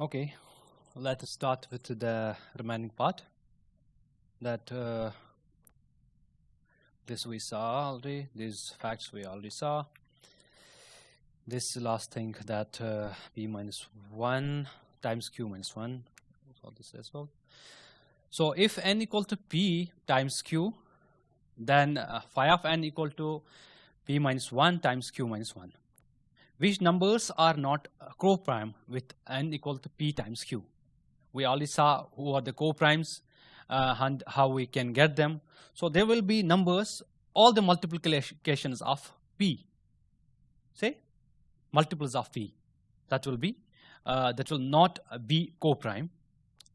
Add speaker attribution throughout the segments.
Speaker 1: Okay, let us start with the remaining part. That this we saw already. These facts we already saw. This last thing that p minus 1 times q minus 1. So this as well. So if n equal to p times q, then phi of n equal to p minus 1 times q minus 1. Which numbers are not co-prime with n equal to p times q? We already saw who are the co-primes and how we can get them. So there will be numbers, all the multiplications of p. Say multiples of p. That will not be co-prime.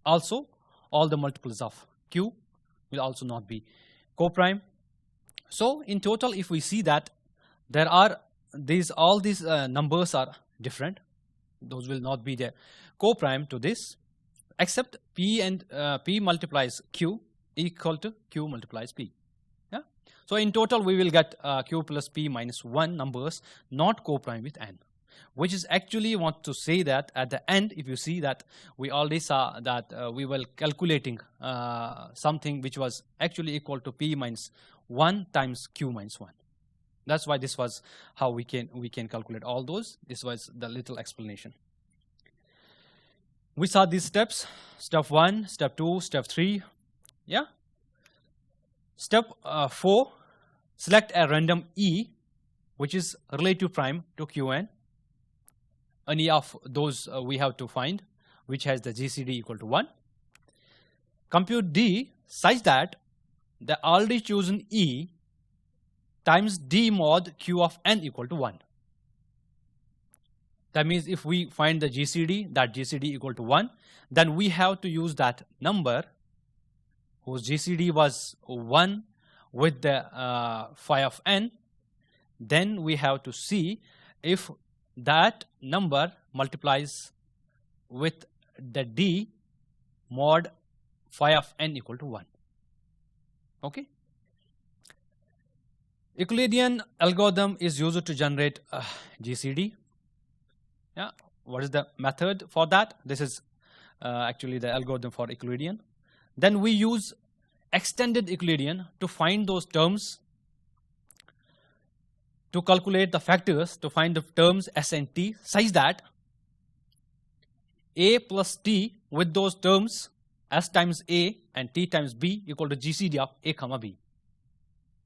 Speaker 1: Also, all the multiples of q will also not be co-prime. So in total, if we see that there are all these numbers are different, those will not be the co-prime to this, except p and p multiplies q equal to q multiplies p. Yeah. So in total, we will get q plus p minus 1 numbers not co-prime with n, which is actually want to say that at the end, if you see that we already saw that we were calculating something which was actually equal to p minus 1 times q minus 1. That's why this was how we can calculate all those. This was the little explanation. We saw these steps: step 1, step 2, step 3. Yeah. Step 4: select a random e which is relative prime to qn. Any of those we have to find which has the GCD equal to 1. Compute d such that the already chosen e times d mod q of n equal to 1. That means if we find the GCD, that GCD equal to 1, then we have to use that number whose GCD was 1 with the phi of n. Then we have to see if that number multiplies with the d mod phi of n equal to 1. Okay. Euclidean algorithm is used to generate GCD. Yeah. What is the method for that? This is actually the algorithm for Euclidean. Then we use extended Euclidean to find those terms, to calculate the factors, to find the terms s and t such that a plus t with those terms s times a and t times b equal to GCD of a comma b.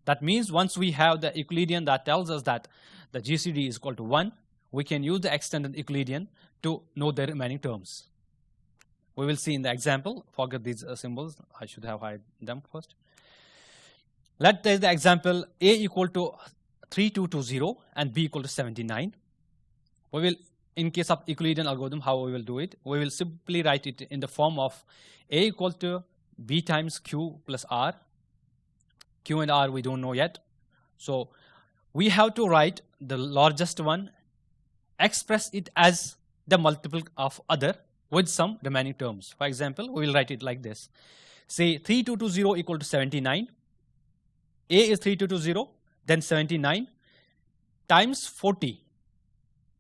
Speaker 1: That means once we have the Euclidean that tells us that the GCD is equal to 1, we can use the extended Euclidean to know the remaining terms. We will see in the example. Forget these symbols. I should have hide them first. Let's take the example: a equal to 3220 and b equal to 79. We will, in case of Euclidean algorithm, how we will do it? We will simply write it in the form of a equal to b times q plus r. Q and r we don't know yet. So we have to write the largest one, express it as the multiple of other with some remaining terms. For example, we will write it like this. Say 3220 equal to 79. A is 3220, then 79 times 40.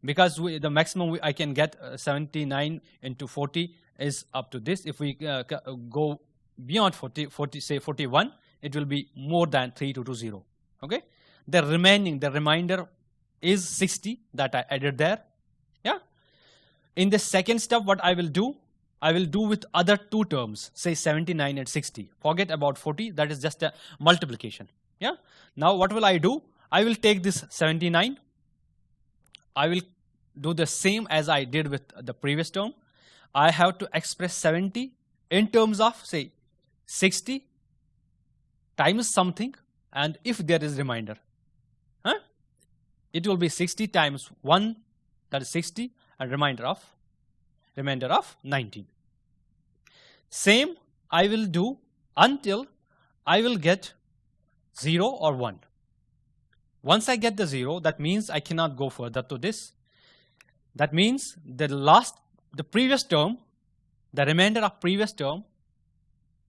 Speaker 1: Because the maximum I can get 79 into 40 is up to this. If we go beyond 40, say 41, it will be more than 3220. Okay. The remainder is 60 that I added there. Yeah. In the second step, what I will do with other two terms, say 79 and 60. Forget about 40. That is just a multiplication. Yeah. Now what will I do? I will take this 79. I will do the same as I did with the previous term. I have to express 70 in terms of, say, 60 times something, and if there is remainder, it will be 60 times 1, that is 60, and remainder of 19. Same I will do until I will get 0 or 1. Once I get the 0, that means I cannot go further to this. That means the previous term, the remainder of previous term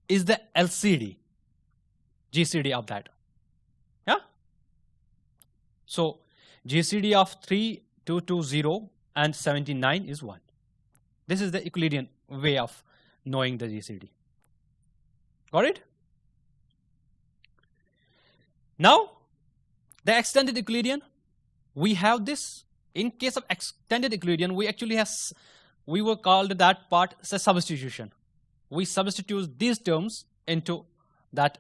Speaker 1: is the LCD, GCD of that. Yeah. So GCD of 3220 and 79 is 1. This is the Euclidean way of knowing the GCD. Got it? Now, the extended Euclidean, we have this. In case of extended Euclidean, we actually have, we were called that part as a substitution. We substitute these terms into that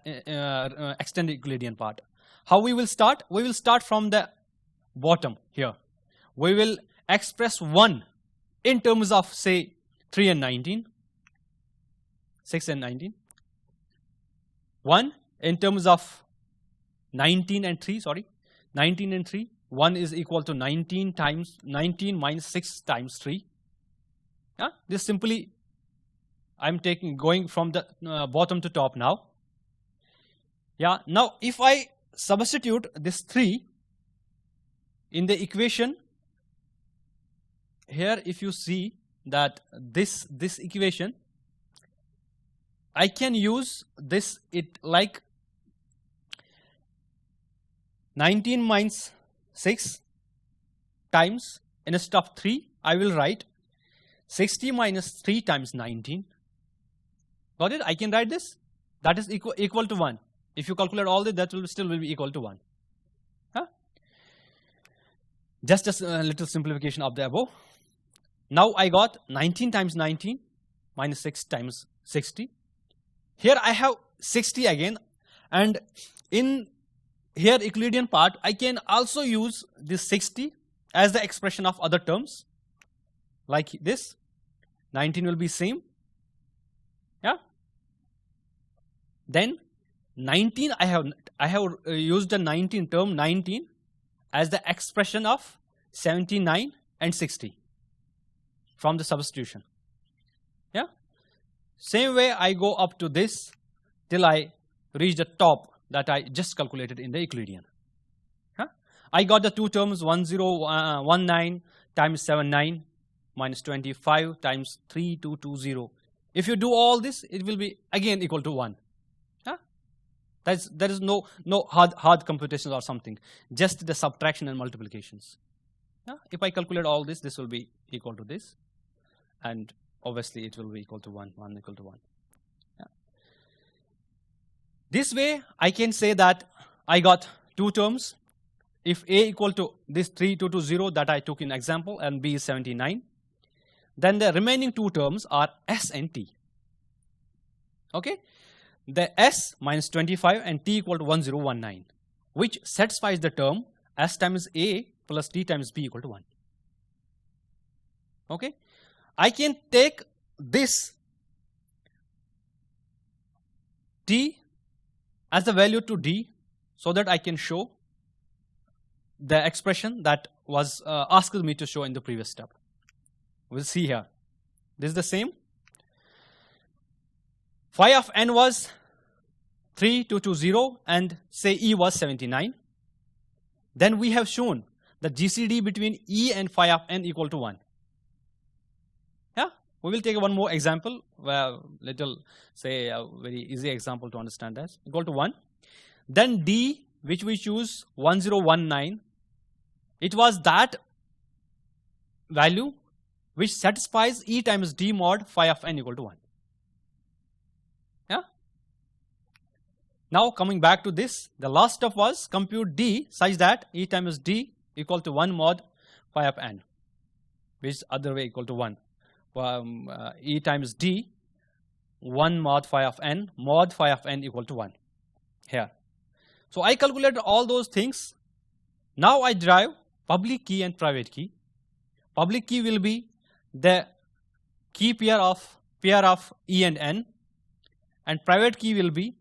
Speaker 1: extended Euclidean part. How we will start? We will start from the bottom here. We will express 1 in terms of, say, 3 and 19, 6 and 19. 1 in terms of 19 and 3, sorry, 19 and 3. 1 is equal to 19 times 19 minus 6 times 3. Yeah? This simply, I'm going from the bottom to top now. Yeah. Now, if I substitute this 3 in the equation, here if you see that this equation, I can use this, it like 19 minus 6 times, instead of 3, I will write 60 minus 3 times 19. Got it? I can write this. That is equal to 1. If you calculate all this, that will still be equal to 1. Huh? Just a little simplification of the above. Now I got 19 times 19 minus 6 times 60. Here I have 60 again, and in here Euclidean part, I can also use this 60 as the expression of other terms, like this. 19 will be same. Yeah. Then 19, I have used the 19 term 19 as the expression of 79 and 60 from the substitution. Yeah. Same way I go up to this till I reach the top that I just calculated in the Euclidean. Huh? I got the two terms 1019 times 79 minus 25 times 3220. If you do all this, it will be again equal to 1. Huh? There is no hard computations or something, just the subtraction and multiplications. Huh? If I calculate all this, this will be equal to this, and obviously it will be equal to 1, 1 equal to 1. Yeah. This way, I can say that I got two terms. If A equal to this 3220 that I took in example, and B is 79, then the remaining two terms are S and T. Okay? The S minus 25 and T equal to 1019, which satisfies the term S times A plus T times B equal to 1. Okay? I can take this T as the value to D so that I can show the expression that was asked me to show in the previous step. We'll see here. This is the same. Phi of n was 3220 and say E was 79. Then we have shown the GCD between E and phi of n equal to 1. Yeah, we will take one more example, little say a very easy example to understand that. Equal to 1. Then D, which we choose 1019, it was that value which satisfies E times D mod phi of n equal to 1. Yeah. Now coming back to this, the last step was compute D such that E times D equal to 1 mod phi of n, which is other way equal to 1. E times D 1 mod phi of n equal to 1 here. So I calculated all those things. Now I derive public key and private key. Public key will be the key pair of E and n, and private key will be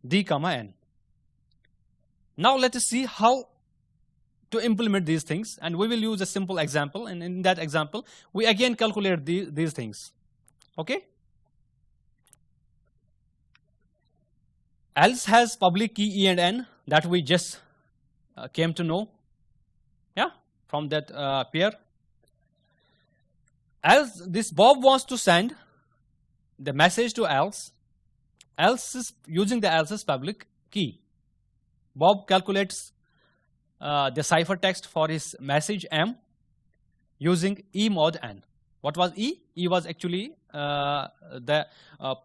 Speaker 1: D comma n. Now let us see how to implement these things, and we will use a simple example, and in that example we again calculate these things. Okay. Else has public key E and n that we just came to know, yeah, from that pair. Else this Bob wants to send the message to else. Else is using the else's public key. Bob calculates the ciphertext for his message M using E mod n. What was E? E was actually the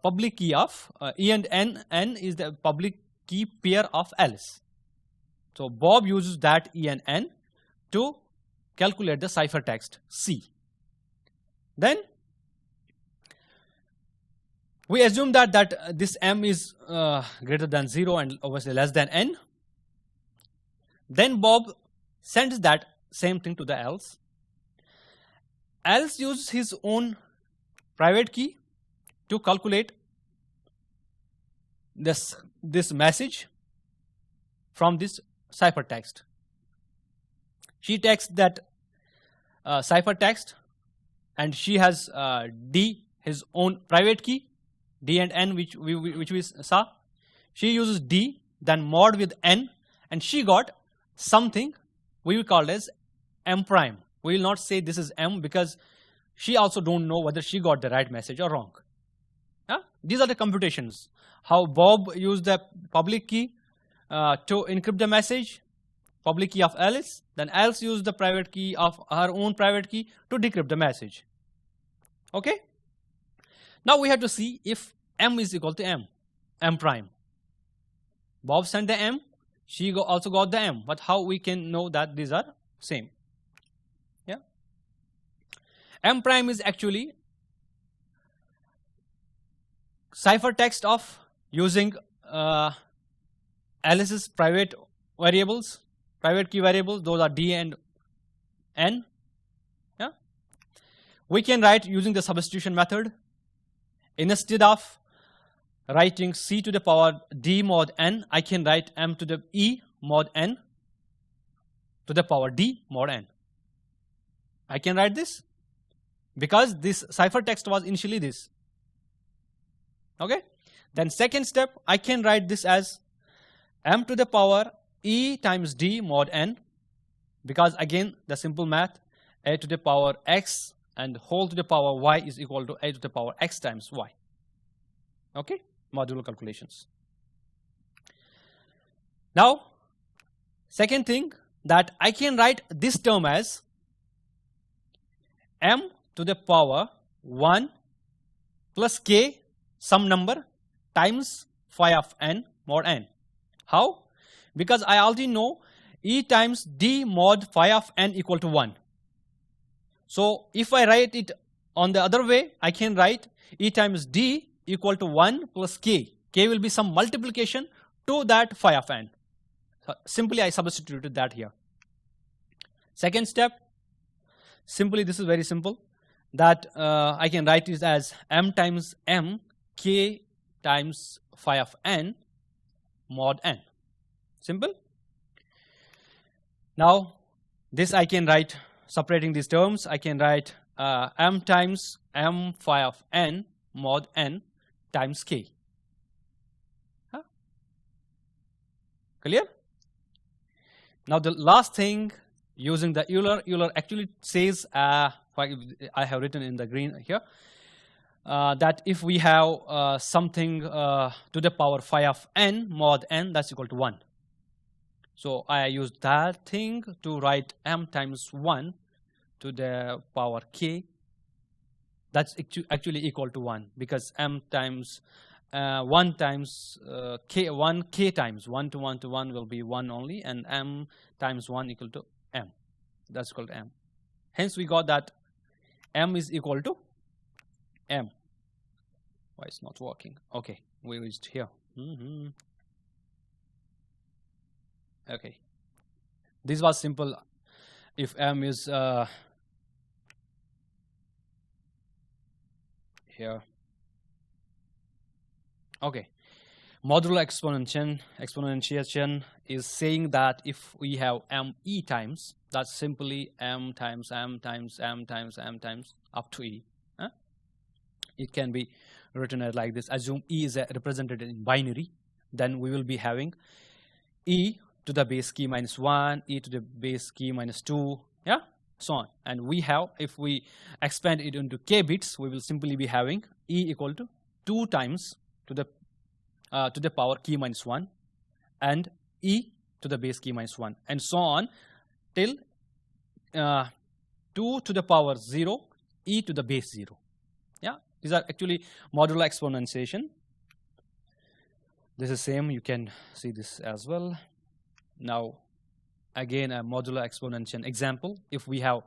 Speaker 1: public key of E, and N is the public key pair of Alice. So Bob uses that E and N to calculate the ciphertext C. Then we assume that this M is greater than 0 and obviously less than N. Then Bob sends that same thing to the Alice. Alice uses his own private key to calculate this message from this ciphertext. She takes that ciphertext and she has D, his own private key, D and N, which we saw. She uses D, then mod with N, and she got something we will call as M prime. We will not say this is M because she also don't know whether she got the right message or wrong. These are the computations. How Bob used the public key to encrypt the message, public key of Alice. Then Alice used the private key of her own private key to decrypt the message. Okay. Now we have to see if M is equal to M prime. Bob sent the M. She also got the M. But how we can know that these are same? Yeah. M prime is actually ciphertext of using Alice's private variables, private key variables. Those are D and N. Yeah. We can write using the substitution method. Instead of writing C to the power D mod N, I can write M to the E mod N to the power D mod N. I can write this because this ciphertext was initially this. Okay. Then second step, I can write this as M to the power E times D mod N, because again the simple math, A to the power X and whole to the power Y is equal to A to the power X times Y. Okay, modular calculations. Now, second thing that I can write this term as M to the power 1 plus K some number times phi of N mod N. How? Because I already know E times D mod phi of N equal to 1. So if I write it on the other way, I can write E times D equal to 1 plus K. K will be some multiplication to that phi of N. So simply I substituted that here. Second step, simply this is very simple, that I can write it as M times M K times phi of N mod N. Simple. Now this I can write, separating these terms, I can write M times M phi of N mod N times K. Clear? Now the last thing, using the Euler actually says, I have written in the green here, that if we have something to the power phi of N mod N, that's equal to 1. So I use that thing to write M times 1 to the power K. That's actually equal to 1, because M times 1 times K, 1 K times 1 to 1 to 1 will be 1 only, and M times 1 equal to M. That's equal to M. Hence we got that M is equal to M. Why it's not working? Okay, we reached here. Okay, this was simple. If M is here. Okay, modular exponentiation is saying that if we have M E times, that's simply M times M times M times M times up to E. It can be written as like this. Assume E is represented in binary, then we will be having E to the base key minus 1, E to the base key minus 2, yeah, so on. And we have, if we expand it into K bits, we will simply be having E equal to 2 times to the power key minus 1 and E to the base key minus 1, and so on till 2 to the power 0 e to the base 0. Yeah, these are actually modular exponentiation. This is same, you can see this as well. Now again a modular exponential example. If we have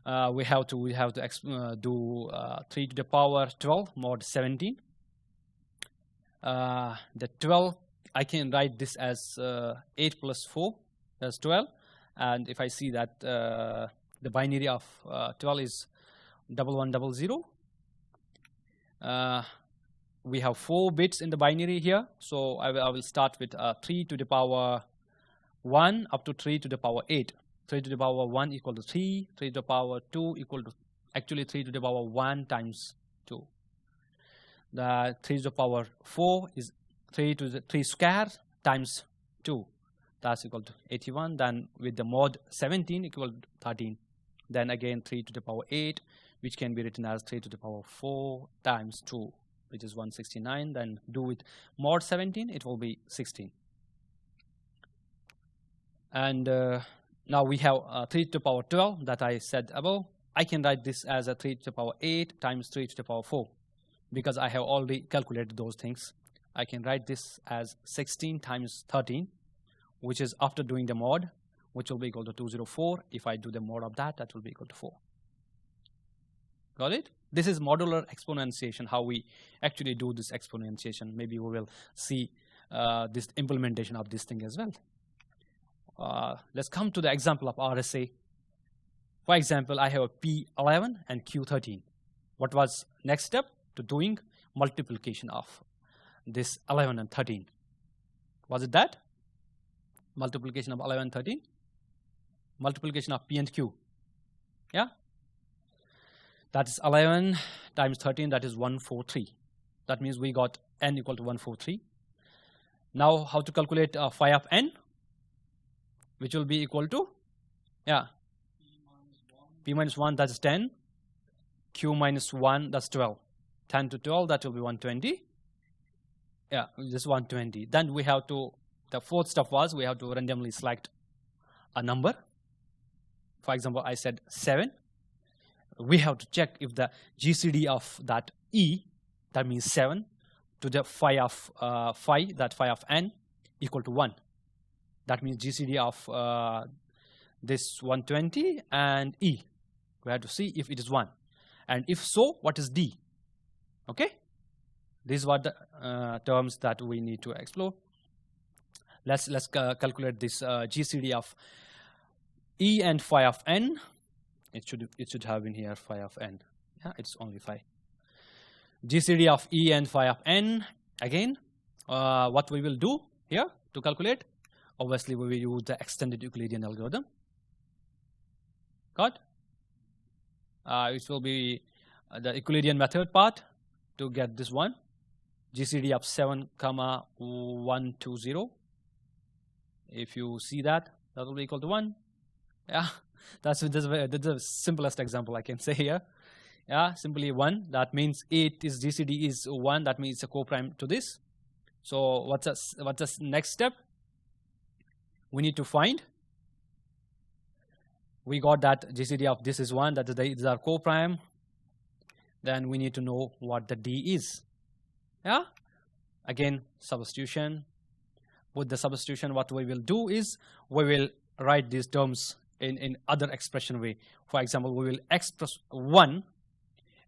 Speaker 1: to do 3 to the power 12 mod 17. The 12, I can write this as 8 plus 4, that's 12. And if I see that the binary of 12 is 1100, we have 4 bits in the binary here. So I will start with 3 to the power 1 up to 3 to the power 8. 3 to the power 1 equal to 3, 3 to the power 2 equal to, actually 3 to the power 1 times 2. The 3 to the power 4 is 3 to the 3 square times 2. That's equal to 81. Then with the mod 17 equal to 13. Then again 3 to the power 8, which can be written as 3 to the power 4 times 2, which is 169. Then do with mod 17, it will be 16. And now we have 3 to the power 12 that I said above. I can write this as a 3 to the power 8 times 3 to the power 4. Because I have already calculated those things. I can write this as 16 times 13, which is after doing the mod, which will be equal to 204. If I do the mod of that, that will be equal to 4. Got it? This is modular exponentiation, how we actually do this exponentiation. Maybe we will see this implementation of this thing as well. Let's come to the example of RSA. For example, I have a P11 and Q13. What was next step? To doing multiplication of this 11 and 13. Was it that? Multiplication of 11 and 13? Multiplication of P and Q. Yeah? That is 11 times 13, that is 143. That means we got n equal to 143. Now how to calculate phi of n? Which will be equal to, yeah, P minus 1, that's 10. Q minus 1, that's 12. 10 to 12, that will be 120. Yeah, just 120. Then we have to, the fourth step was we have to randomly select a number. For example, I said 7. We have to check if the GCD of that E, that means 7, to the phi of that phi of n equal to 1. That means GCD of this 120 and E. We have to see if it is 1. And if so, what is D? Okay? These were the terms that we need to explore. Let's calculate this GCD of E and phi of n. It should have been here phi of n. Yeah, it's only phi. GCD of E and phi of n. Again, what we will do here to calculate? Obviously, we will use the extended Euclidean algorithm. Got? It will be the Euclidean method part to get this one. GCD of 7, 120. If you see that, that will be equal to 1. Yeah, that's the simplest example I can say here. Yeah, simply 1. That means 8 is GCD is 1. That means it's a co-prime to this. So what's the next step? We need to find. We got that GCD of this is 1. That is our co-prime. Then we need to know what the D is. Yeah. Again, substitution. With the substitution, what we will do is we will write these terms in other expression way. For example, we will express 1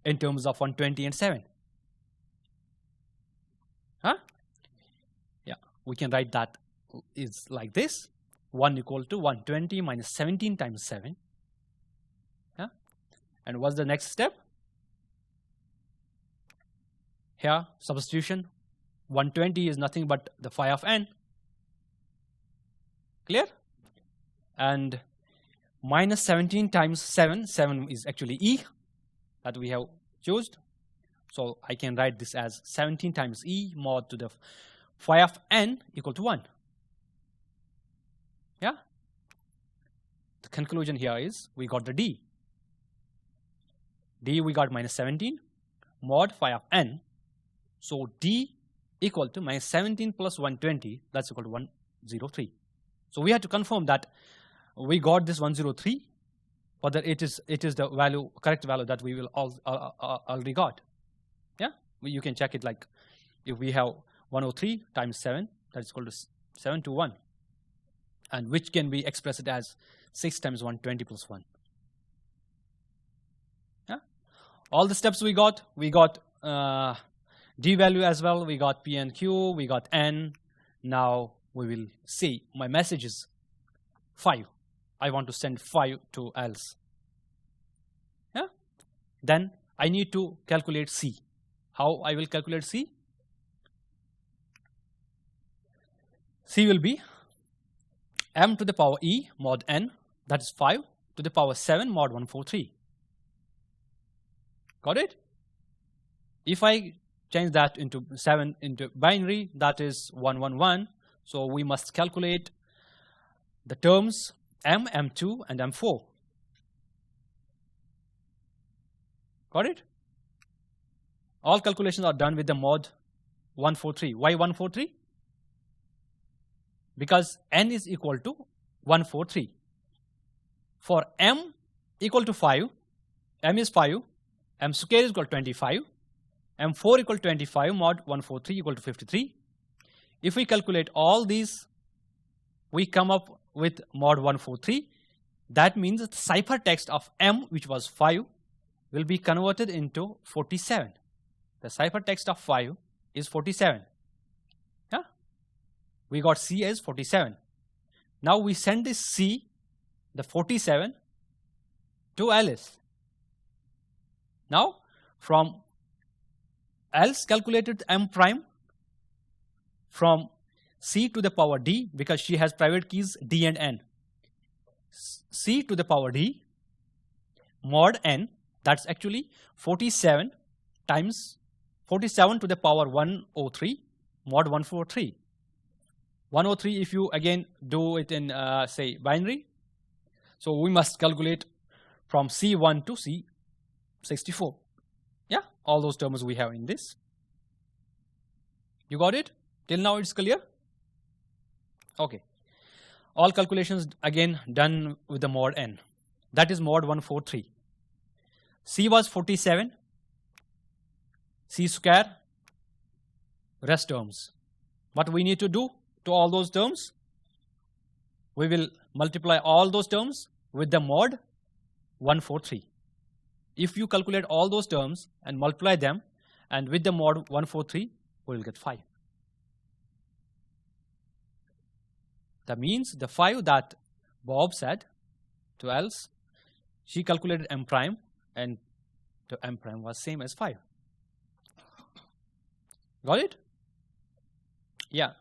Speaker 1: in terms of 120 and 7. Huh? Yeah, we can write that is like this. 1 equal to 120 minus 17 times 7. Yeah. And what's the next step? Here, substitution. 120 is nothing but the phi of n. Clear? And minus 17 times 7. 7 is actually E that we have chosen. So I can write this as 17 times E mod to the phi of n equal to 1. Yeah? The conclusion here is we got the D. D we got minus 17 mod phi of n. So D equal to minus 17 plus 120, that's equal to 103. So we have to confirm that we got this 103 whether it is the value, correct value that we will already got. Yeah, you can check it, like if we have 103 times 7, that is equal to 721, and which can be expressed as 6 times 120 plus 1. Yeah, all the steps we got d value as well, we got p and q, we got n. Now we will see my message is 5. I want to send 5 to else. Yeah, then I need to calculate c. How I will calculate c? C will be m to the power e mod n, that is 5 to the power 7 mod 143. Got it? If I change that into 7 into binary, that is 111. So we must calculate the terms m, m2, and m4. Got it? All calculations are done with the mod 143. Why 143? Because n is equal to 143. For m equal to 5, m is 5, m square is equal to 25, m4 equal to 25 mod 143 equal to 53. If we calculate all these, we come up with mod 143. That means the ciphertext of m, which was 5, will be converted into 47. The ciphertext of 5 is 47. Yeah? We got c as 47. Now we send this c, the 47, to Alice. Now from else calculated m prime, from c to the power d, because she has private keys d and n, c to the power d mod n, that's actually 47 times 47 to the power 103 mod 143. 103, if you again do it in say binary, so we must calculate from C1 to C64. Yeah, all those terms we have in this. You got it? Till now it's clear? Okay. All calculations again done with the mod n. That is mod 143. C was 47, C square, rest terms. What we need to do to all those terms? We will multiply all those terms with the mod 143. If you calculate all those terms and multiply them, and with the mod 143, we will get 5. That means the 5 that Bob said to else, she calculated m prime, and the m prime was same as 5. Got it? Yeah.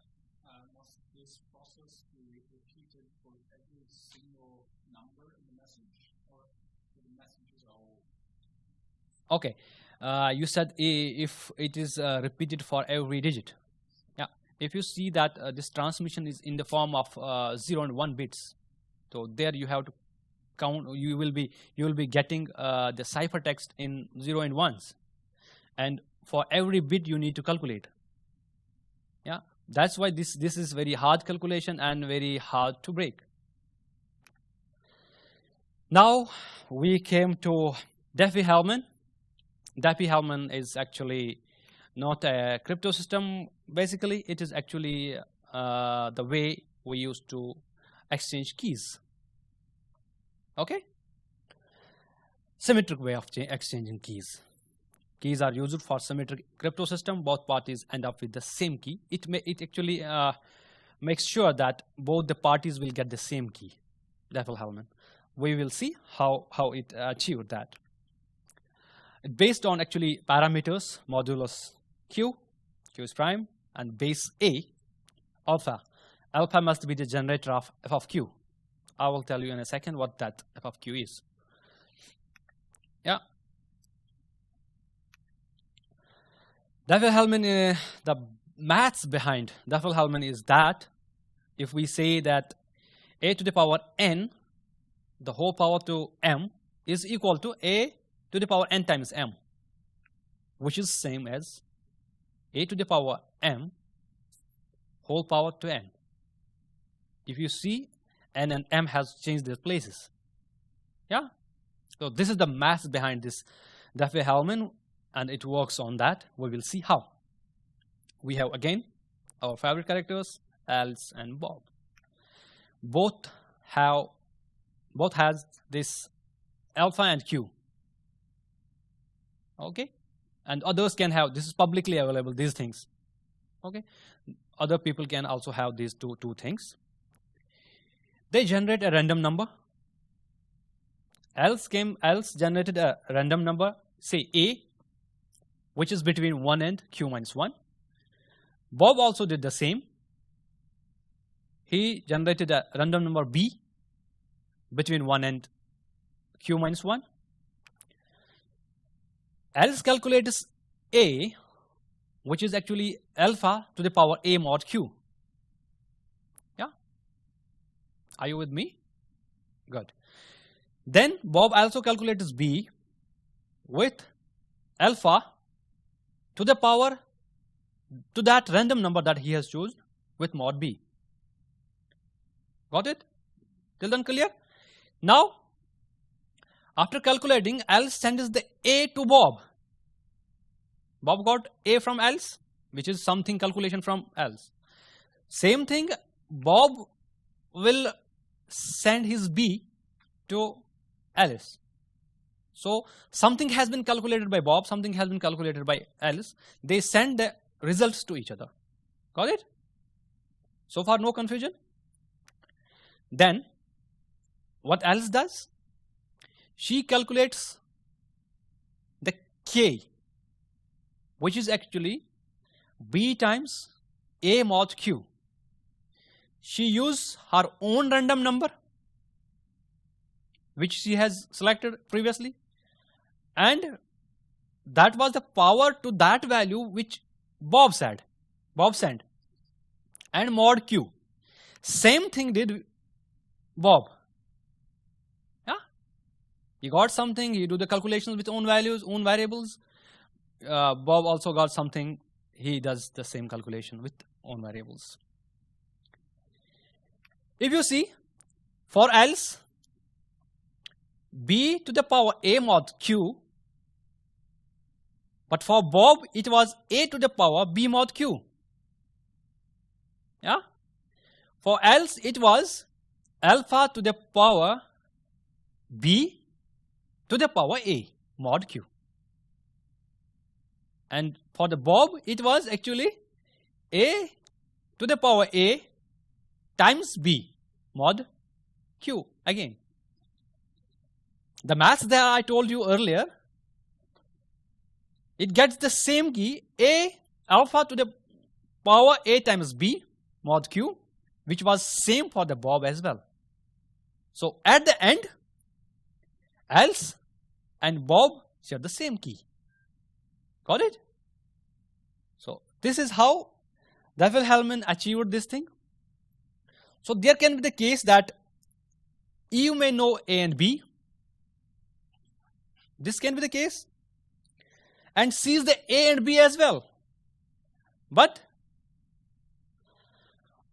Speaker 2: Must this process be repeated for every single number in the message, or the messages are all?
Speaker 1: Okay. You said if it is repeated for every digit. Yeah. If you see that this transmission is in the form of 0 and 1 bits, so there you have to count. You will be getting the ciphertext in 0 and 1s, and for every bit you need to calculate. Yeah. That's why this is very hard calculation and very hard to break. Now we came to Diffie-Hellman. Diffie-Hellman is actually not a crypto system. Basically, it is actually the way we used to exchange keys. Okay? Symmetric way of exchanging keys. Keys are used for symmetric crypto system. Both parties end up with the same key. It actually makes sure that both the parties will get the same key. Diffie-Hellman. We will see how it achieved that. Based on actually parameters modulus q is prime, and base a, alpha. Alpha must be the generator of f of q. I will tell you in a second what that f of q is. Yeah. Diffie-Hellman, the maths behind Diffie-Hellman is that if we say that a to the power n, the whole power to m, is equal to a to the power n times m, which is same as a to the power m whole power to n. If you see, n and m has changed their places. Yeah, So this is the math behind this Diffie-Hellman, and it works on that. We will see how. We have again our favorite characters, Alice and Bob. Both has this alpha and Q. Okay, and others can have. This is publicly available. These things. Okay, other people can also have these two things. They generate a random number. Alice generated a random number, say A, which is between 1 and Q minus 1. Bob also did the same. He generated a random number B between 1 and Q minus 1. Alice calculates A, which is actually alpha to the power A mod Q. Yeah? Are you with me? Good. Then Bob also calculates B with alpha to the power to that random number that he has chosen with mod B. Got it? Till then clear? Now, after calculating, Alice sends the A to Bob. Bob got A from Alice, which is something calculation from Alice. Same thing, Bob will send his B to Alice. So something has been calculated by Bob, something has been calculated by Alice. They send the results to each other. Got it? So far no confusion? Then what Alice does? She calculates the K, which is actually B times A mod Q. She uses her own random number, which she has selected previously, and that was the power to that value which Bob sent, and mod Q. Same thing did Bob. Yeah, he got something. He do the calculations with own values, own variables. Bob also got something. He does the same calculation with own variables. If you see, for Alice, B to the power A mod Q, but for Bob it was A to the power B mod Q. Yeah? For Alice it was alpha to the power B to the power A mod Q. And for the Bob it was actually A to the power A times B mod Q again. The math that I told you earlier, it gets the same key, A alpha to the power A times B mod Q, which was same for the Bob as well. So at the end, Alice and Bob share the same key. Got it? So this is how Diffie-Hellman achieved this thing. So there can be the case that you may know A and B. This can be the case. And C is the A and B as well. But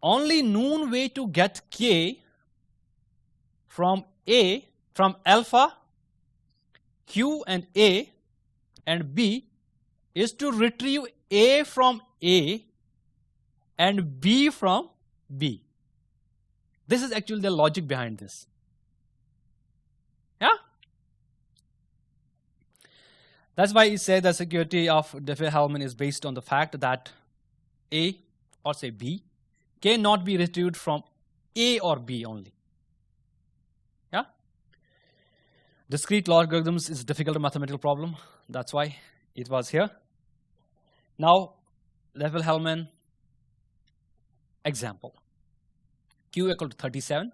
Speaker 1: only known way to get K from alpha, Q and A and B is to retrieve A from A and B from B. This is actually the logic behind this. Yeah? That's why he said the security of Diffie-Hellman is based on the fact that A or say B cannot be retrieved from A or B only. Yeah? Discrete logarithms is a difficult mathematical problem. That's why it was here. Now, Diffie-Hellman example. Q equal to 37.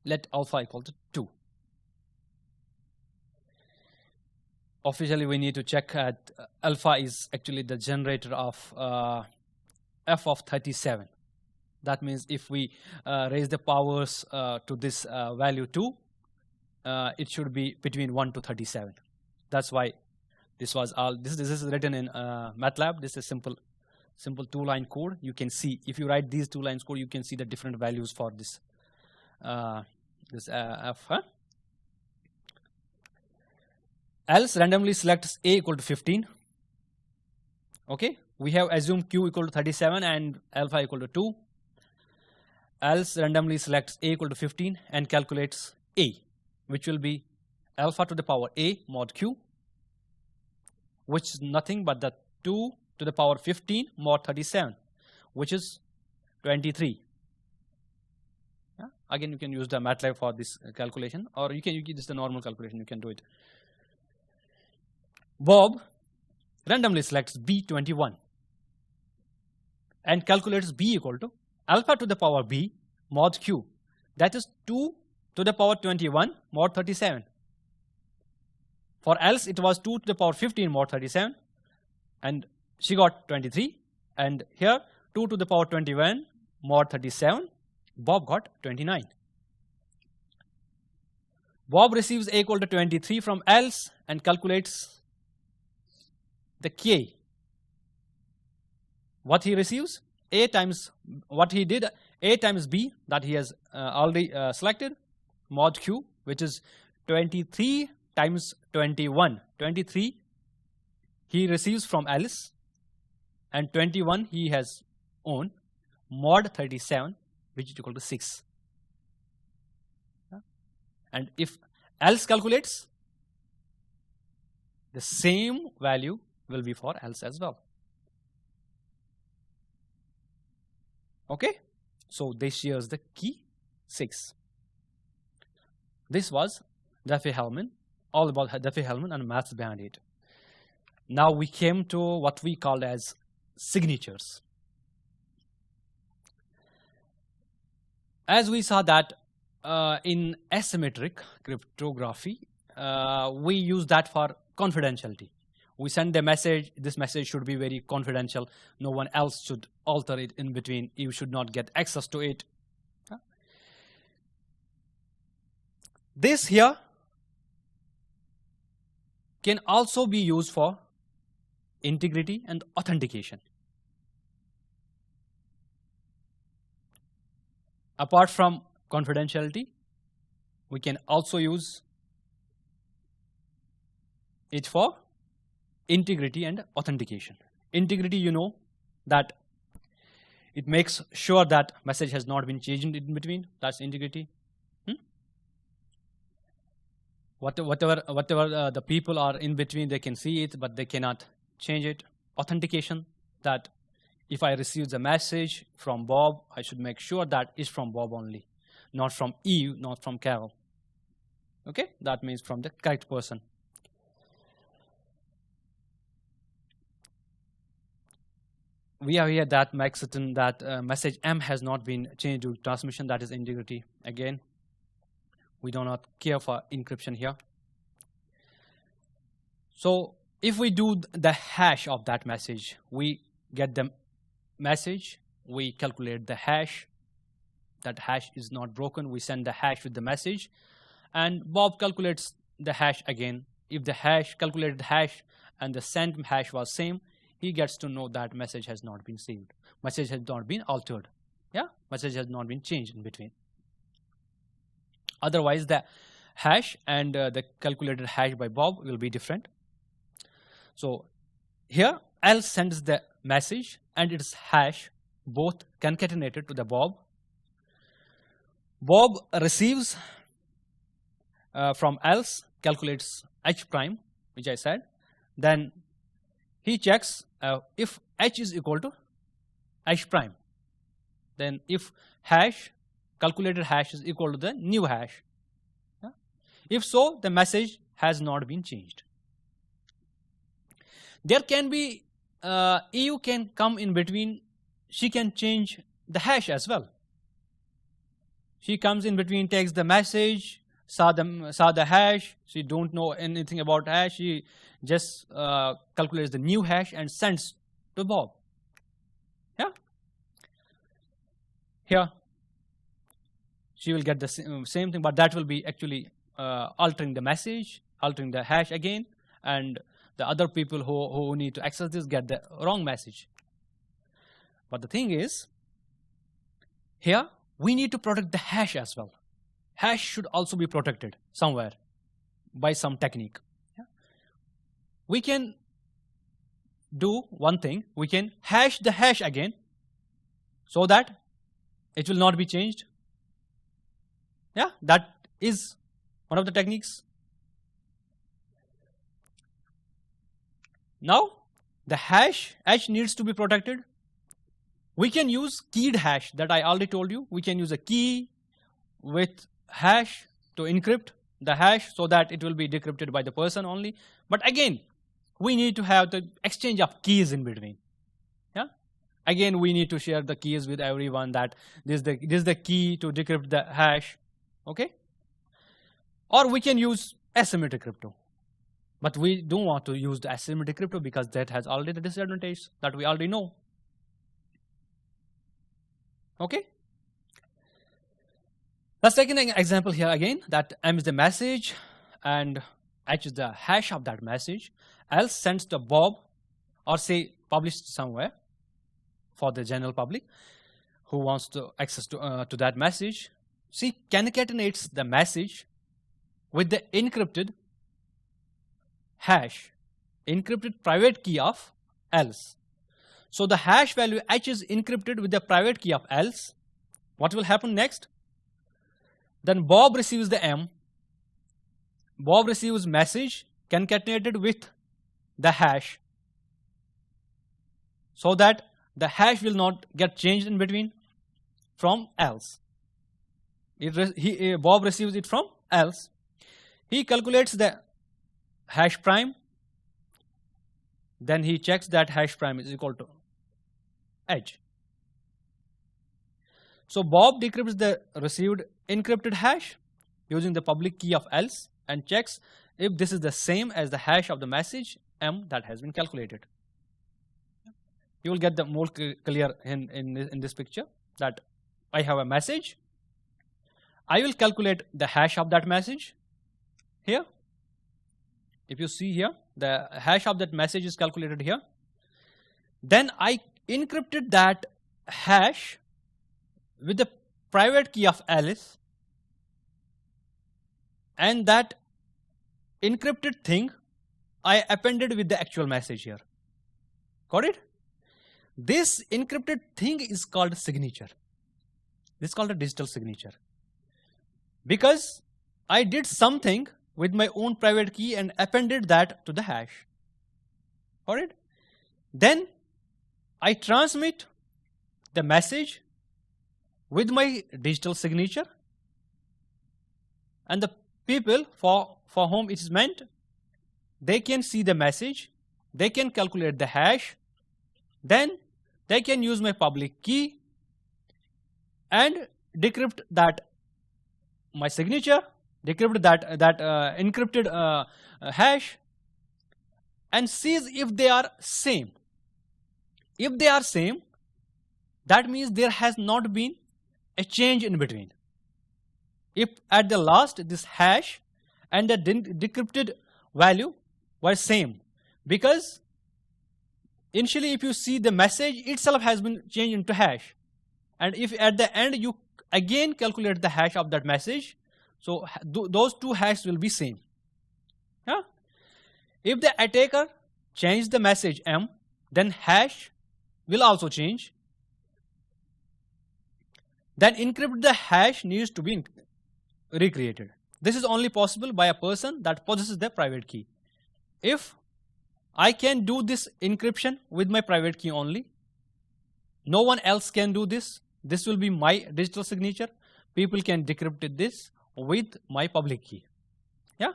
Speaker 1: Let alpha equal to 2. Officially, we need to check that alpha is actually the generator of f of 37. That means if we raise the powers to this value 2, it should be between 1 to 37. That's why this was all. This is written in MATLAB. This is simple 2-line code. You can see if you write these 2 lines code, you can see the different values for this f. Huh? else randomly selects A equal to 15. Okay, we have assumed Q equal to 37 and alpha equal to 2. Else randomly selects A equal to 15 and calculates A, which will be alpha to the power A mod Q, which is nothing but the 2 to the power 15 mod 37, which is 23. Yeah? Again, you can use the MATLAB for this calculation, or you can use the normal calculation, you can do it. Bob randomly selects B21 and calculates B equal to alpha to the power B mod Q, that is 2 to the power 21 mod 37. For else it was 2 to the power 15 mod 37 and she got 23, and here 2 to the power 21 mod 37, Bob got 29. Bob receives A equal to 23 from else and calculates the K. What he receives? A times what he did, A times B that he has already selected, mod Q, which is 23 times 21. 23 he receives from else and 21 he has owned, mod 37, which is equal to 6. And if else calculates, the same value will be for else as well. Okay, so this shares the key 6. This was Diffie-Hellman, all about Diffie-Hellman and maths behind it. Now we came to what we call as signatures. As we saw that in asymmetric cryptography, we use that for confidentiality. We send a message, this message should be very confidential, no one else should alter it in between, you should not get access to it. This here can also be used for integrity and authentication. Apart from confidentiality, we can also use it for integrity and authentication. Integrity, you know that it makes sure that message has not been changed in between. That's integrity. Whatever the people are in between, they can see it, but they cannot change it. Authentication, that if I receive the message from Bob, I should make sure that it's from Bob only, not from Eve, not from Carol. Okay, that means from the correct person. We are here that makes certain that message M has not been changed to transmission, that is integrity. Again, we do not care for encryption here. So if we do the hash of that message, we get the message, we calculate the hash, that hash is not broken, we send the hash with the message, and Bob calculates the hash again. If the hash, calculated hash and the sent hash was same, he gets to know that message has not been saved. Message has not been altered. Yeah, message has not been changed in between. Otherwise, the hash and the calculated hash by Bob will be different. So here, else sends the message and its hash both concatenated to the Bob. Bob receives from else, calculates h prime, which I said. Then he checks if h is equal to h prime. Then if hash, calculated hash is equal to the new hash. Yeah? If so, the message has not been changed. There can be, EU can come in between, she can change the hash as well. She comes in between, takes the message, saw the hash, she don't know anything about hash, she just calculates the new hash and sends to Bob. Yeah? Here, she will get the same thing, but that will be actually altering the message, altering the hash again, and the other people who need to access this get the wrong message. But the thing is, here we need to protect the hash as well. Hash should also be protected somewhere by some technique. Yeah? we can do one thing. We can hash the hash again so that it will not be changed. Yeah, that is one of the techniques. Now, the hash needs to be protected. We can use keyed hash that I already told you. We can use a key with hash to encrypt the hash so that it will be decrypted by the person only. But again, we need to have the exchange of keys in between. Yeah. Again, we need to share the keys with everyone that this is the key to decrypt the hash. Okay. Or we can use asymmetric crypto. But we don't want to use the asymmetric crypto because that has already the disadvantage that we already know. Okay. Let's take an example here again, that M is the message and H is the hash of that message. Else sends to Bob, or say published somewhere for the general public who wants to access to that message. See, concatenates the message with the encrypted hash, encrypted private key of else. So the hash value H is encrypted with the private key of else. What will happen next? Then Bob receives the M. Bob receives message concatenated with the hash so that the hash will not get changed in between from else. Bob receives it from else. He calculates the hash prime. Then he checks that hash prime is equal to H. So Bob decrypts the received encrypted hash using the public key of else and checks if this is the same as the hash of the message M that has been calculated. You will get the more clear in this picture that I have a message. I will calculate the hash of that message here. If you see here, the hash of that message is calculated here. Then I encrypted that hash with the private key of Alice, and that encrypted thing I appended with the actual message here. Got it? This encrypted thing is called signature. This is called a digital signature. Because I did something with my own private key and appended that to the hash. Got it? Then I transmit the message with my digital signature, and the people for whom it is meant, they can see the message, they can calculate the hash, then they can use my public key and decrypt that my signature, decrypt that encrypted hash, and sees if they are same. If they are same, that means there has not been a change in between. If at the last this hash and the decrypted value were same, because initially if you see the message itself has been changed into hash, and if at the end you again calculate the hash of that message, so those two hashes will be same. Yeah? If the attacker changed the message M, then hash will also change. Then encrypt the hash needs to be recreated. This is only possible by a person that possesses the private key. If I can do this encryption with my private key only, no one else can do this. This will be my digital signature. People can decrypt this with my public key. Yeah.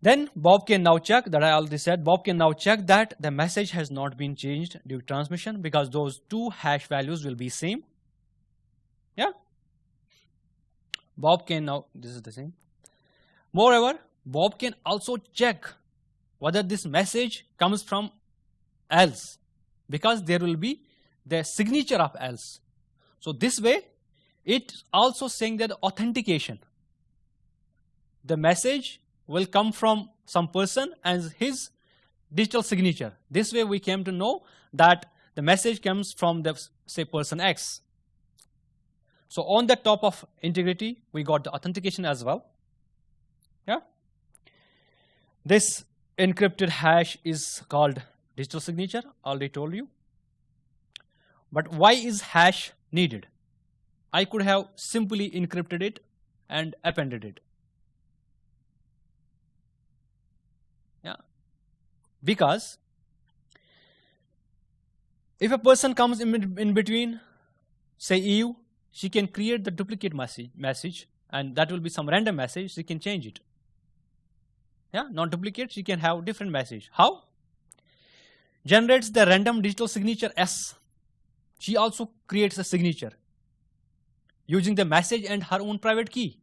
Speaker 1: Then Bob can now check that I already said. Bob can now check that the message has not been changed during transmission because those two hash values will be same. Yeah. Bob can now, this is the same. Moreover, Bob can also check whether this message comes from else, because there will be the signature of else. So this way, it's also saying that authentication. The message will come from some person and his digital signature. This way we came to know that the message comes from the, say, person X. So on the top of integrity, we got the authentication as well. Yeah. This encrypted hash is called digital signature, already told you. But why is hash needed? I could have simply encrypted it and appended it. Yeah. Because if a person comes in between, say Eve, she can create the duplicate message, and that will be some random message. She can change it. Yeah, not duplicate. She can have different message. How? Generates the random digital signature S. She also creates a signature using the message and her own private key.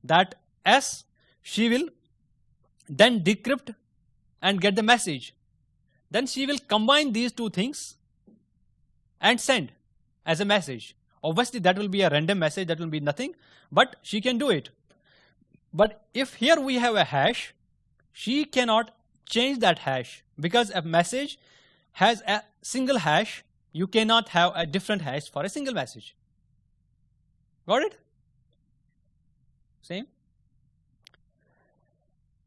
Speaker 1: That S, she will then decrypt and get the message. Then she will combine these two things and send as a message. Obviously, that will be a random message, that will be nothing, but she can do it. But if here we have a hash, she cannot change that hash, because a message has a single hash. You cannot have a different hash for a single message. Got it? Same.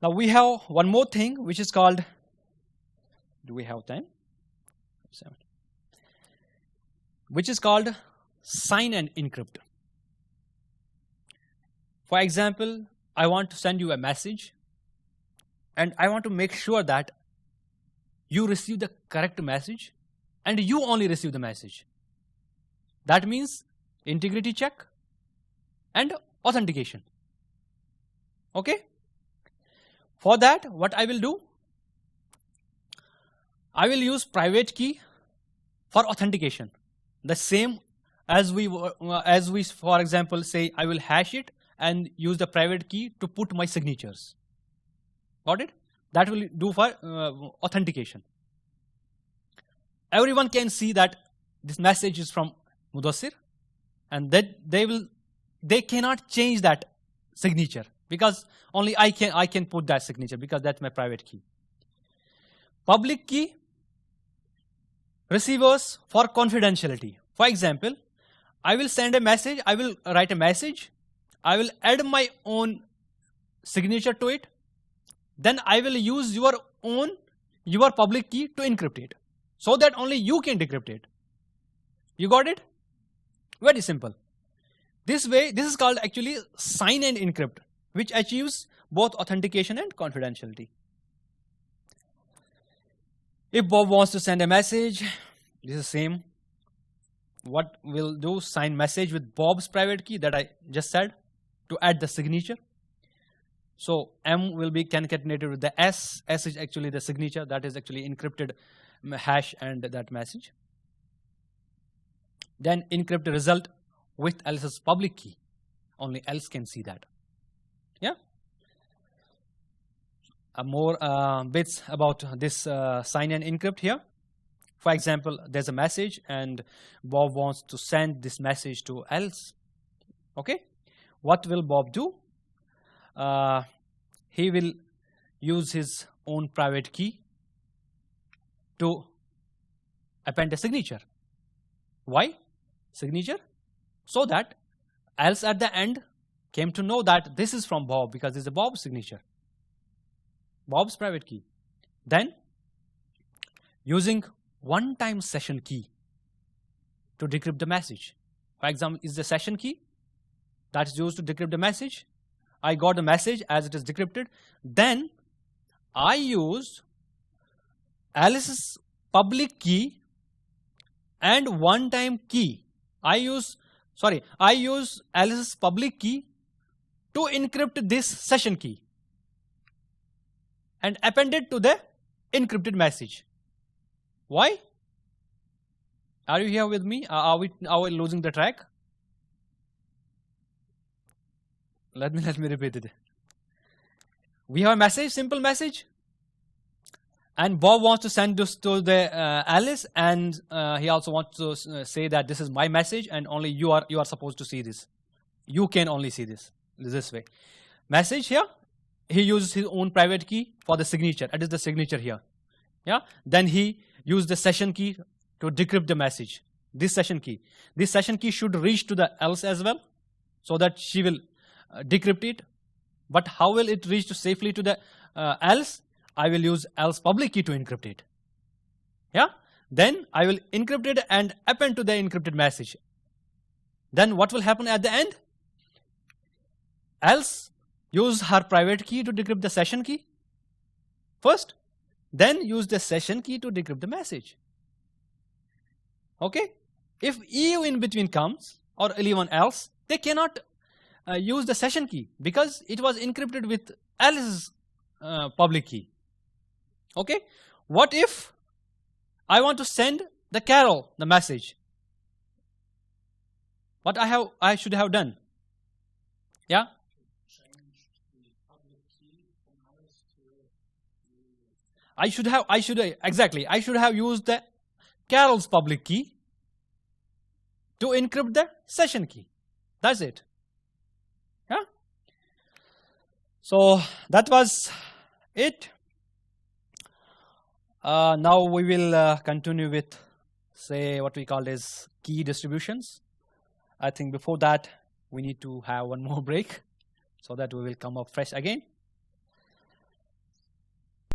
Speaker 1: Now we have one more thing which is called, do we have time? 7. Which is called sign and encrypt. For example, I want to send you a message and I want to make sure that you receive the correct message and you only receive the message. That means integrity check and authentication. Okay? For that, what I will do? I will use private key for authentication. The same as we, for example, say I will hash it and use the private key to put my signatures. Got it? That will do for authentication. Everyone can see that this message is from Mudassir, and that they cannot change that signature, because only I can put that signature, because that's my private key. Public key, receivers for confidentiality. For example, I will send a message, I will write a message, I will add my own signature to it, then I will use your public key to encrypt it, so that only you can decrypt it. You got it? Very simple. This way, this is called actually sign and encrypt, which achieves both authentication and confidentiality. If Bob wants to send a message, this is the same. What we'll do, sign message with Bob's private key that I just said to add the signature. So M will be concatenated with the S. S is actually the signature, that is actually encrypted hash and that message. Then encrypt the result with Alice's public key. Only Alice can see that. Yeah? More bits about this sign and encrypt here. For example, there's a message and Bob wants to send this message to Alice. Okay? What will Bob do? He will use his own private key to append a signature. Why? Signature? So that Alice at the end came to know that this is from Bob, because it's a Bob's signature. Bob's private key. Then, using one-time session key to decrypt the message. For example, is the session key that is used to decrypt the message. I got the message as it is decrypted. Then I use Alice's public key and one-time key. I use Alice's public key to encrypt this session key and append it to the encrypted message. Why? Are you here with me? Are we losing the track? Let me repeat it. We have a message, simple message, and Bob wants to send this to the Alice, and he also wants to say that this is my message, and only you are supposed to see this. You can only see this way. Message here, he uses his own private key for the signature. That is the signature here. Yeah. Then he used the session key to decrypt the message. This session key should reach to the Alice as well, so that she will decrypt it. But how will it reach safely to the else? I will use else public key to encrypt it. Yeah. Then I will encrypt it and append to the encrypted message. Then what will happen at the end? Else use her private key to decrypt the session key first, then use the session key to decrypt the message. Okay? If EU in between comes or anyone else, they cannot use the session key because it was encrypted with else's public key. Okay? What if I want to send the Carol the message? What I should have done? Yeah? I should have used the Carol's public key to encrypt the session key. That's it. Yeah. So that was it. Now we will continue with, say, what we call as key distributions. I think before that we need to have one more break so that we will come up fresh again.